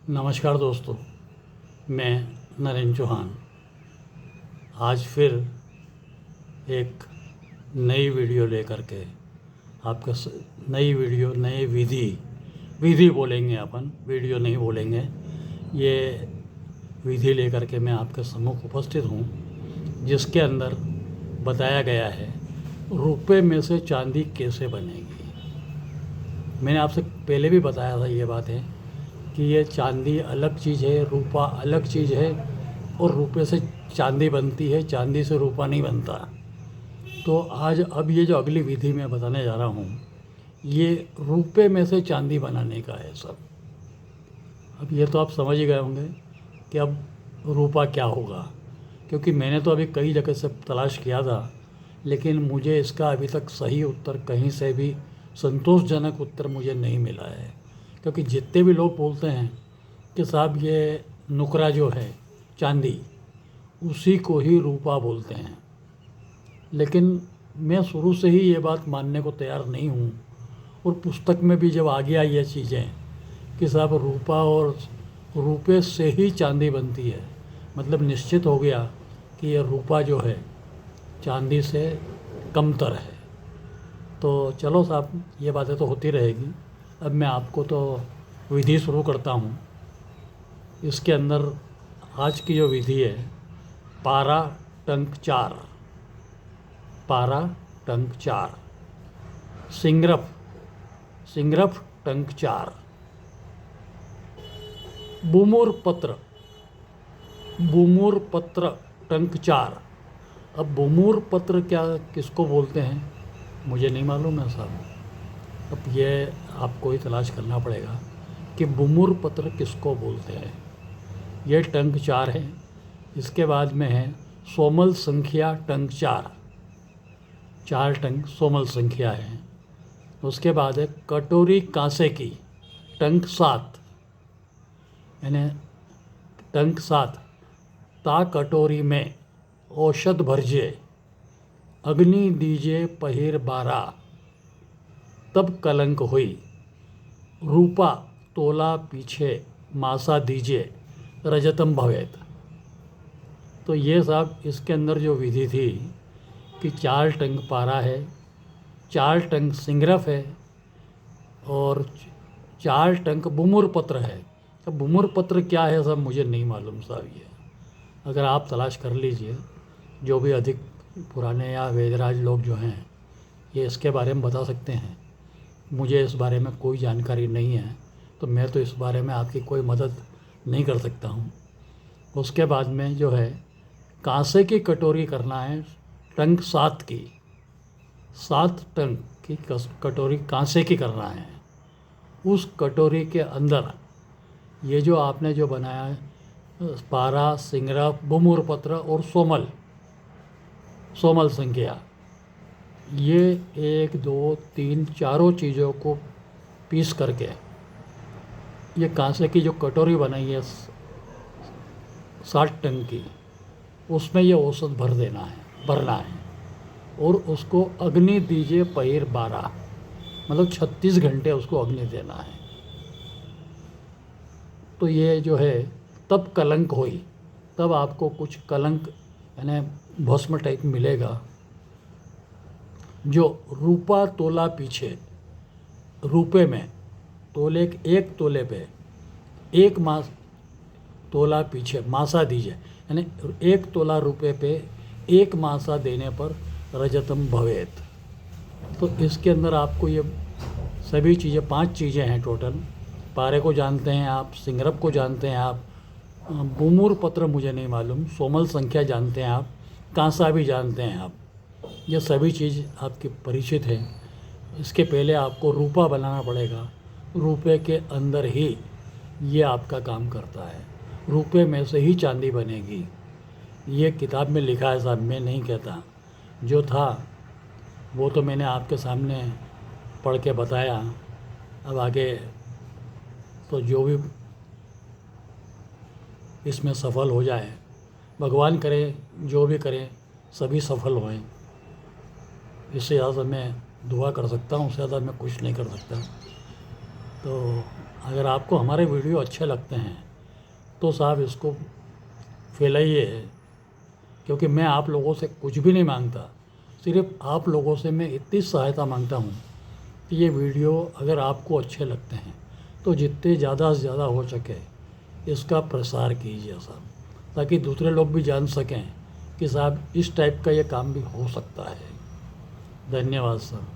नमस्कार दोस्तों, मैं नरेंद्र चौहान आज फिर एक नई वीडियो लेकर के आपका नई वीडियो नए विधि बोलेंगे अपन, वीडियो नहीं बोलेंगे। ये विधि लेकर के मैं आपके सम्मुख उपस्थित हूँ, जिसके अंदर बताया गया है रुपए में से चांदी कैसे बनेगी। मैंने आपसे पहले भी बताया था ये बातें कि ये चांदी अलग चीज़ है, रूपा अलग चीज़ है, और रुपए से चांदी बनती है, चांदी से रूपा नहीं बनता। तो आज अब ये जो अगली विधि मैं बताने जा रहा हूँ, ये रुपए में से चांदी बनाने का है सब। अब ये तो आप समझ ही गए होंगे कि अब रूपा क्या होगा, क्योंकि मैंने तो अभी कई जगह से तलाश किया था, लेकिन मुझे इसका अभी तक सही उत्तर कहीं से भी संतोषजनक उत्तर मुझे नहीं मिला है। क्योंकि जितने भी लोग बोलते हैं कि साहब ये नुकरा जो है चांदी, उसी को ही रूपा बोलते हैं, लेकिन मैं शुरू से ही ये बात मानने को तैयार नहीं हूँ। और पुस्तक में भी जब आ गया ये चीज़ें कि साहब रूपा और रुपए से ही चांदी बनती है, मतलब निश्चित हो गया कि ये रूपा जो है चांदी से कमतर है। तो चलो साहब, ये बातें तो होती रहेगी। अब मैं आपको तो विधि शुरू करता हूँ। इसके अंदर आज की जो विधि है, पारा टंक 4, पारा टंक 4, सिंगरफ टंक 4, बूमूर पत्र टंक 4। अब बूमूर पत्र क्या किसको बोलते हैं मुझे नहीं मालूम है साहब। अब ये आपको ही तलाश करना पड़ेगा कि बूमूर पत्र किसको बोलते हैं। ये टंक 4 है। इसके बाद में है सोमल संख्या टंक 4, 4 टंक सोमल संख्या है। उसके बाद है कटोरी कांसे की टंक 7, यानी टंक 7, ता कटोरी में औषध भरजे, अग्नि दीजे पहिर 12, तब कलंक हुई, रूपा तोला पीछे मासा दीजे, रजतम भवेत। तो ये साहब इसके अंदर जो विधि थी कि 4 टंक पारा है, 4 टंक सिंगरफ है, और 4 टंक बुमुर पत्र है। अब बुमुर पत्र क्या है साहब मुझे नहीं मालूम साहब। ये अगर आप तलाश कर लीजिए, जो भी अधिक पुराने या वेदराज लोग जो हैं ये इसके बारे में बता सकते हैं। मुझे इस बारे में कोई जानकारी नहीं है, तो मैं तो इस बारे में आपकी कोई मदद नहीं कर सकता हूँ। उसके बाद में जो है कांसे की कटोरी करना है, टंक 7 की, 7 टंक की कटोरी कांसे की करना है। उस कटोरी के अंदर ये जो आपने जो बनाया है पारा, सिंगरफ, बुमूर पत्र और सोमल संख्या, ये 1 2 3 चारों चीज़ों को पीस करके ये कांसे की जो कटोरी बनाई है 60 टंक की, उसमें ये औसत भरना है। और उसको अग्नि दीजिए पहिर 12, मतलब 36 घंटे उसको अग्नि देना है। तो ये जो है तब कलंक हुई, तब आपको कुछ कलंक यानी भस्म टाइप मिलेगा। जो रूपा तोला पीछे, रुपए में तोले, 1 तोले पे 1 मास तोला पीछे मासा दीजिए, यानी 1 तोला रुपए पे 1 मासा देने पर रजतम भवेत। तो इसके अंदर आपको ये सभी चीज़ें 5 चीज़ें हैं टोटल। पारे को जानते हैं आप, सिंगरफ को जानते हैं आप, बुमूर पत्र मुझे नहीं मालूम, सोमल संख्या जानते हैं आप, कांसा भी जानते हैं आप। ये सभी चीज़ आपकी परिचित है। इसके पहले आपको रूपा बनाना पड़ेगा। रुपए के अंदर ही ये आपका काम करता है, रुपए में से ही चांदी बनेगी। ये किताब में लिखा है साहब, मैं नहीं कहता। जो था वो तो मैंने आपके सामने पढ़ के बताया। अब आगे तो जो भी इसमें सफल हो जाए, भगवान करे, जो भी करें सभी सफल होएं। इससे ज़्यादा मैं दुआ कर सकता हूँ, उससे ज़्यादा मैं कुछ नहीं कर सकता। तो अगर आपको हमारे वीडियो अच्छे लगते हैं तो साहब इसको फैलाइए, क्योंकि मैं आप लोगों से कुछ भी नहीं मांगता, सिर्फ आप लोगों से मैं इतनी सहायता मांगता हूँ कि ये वीडियो अगर आपको अच्छे लगते हैं तो जितने ज़्यादा से ज़्यादा हो सके इसका प्रसार कीजिए साहब, ताकि दूसरे लोग भी जान सकें कि साहब इस टाइप का ये काम भी हो सकता है। धन्यवाद सर।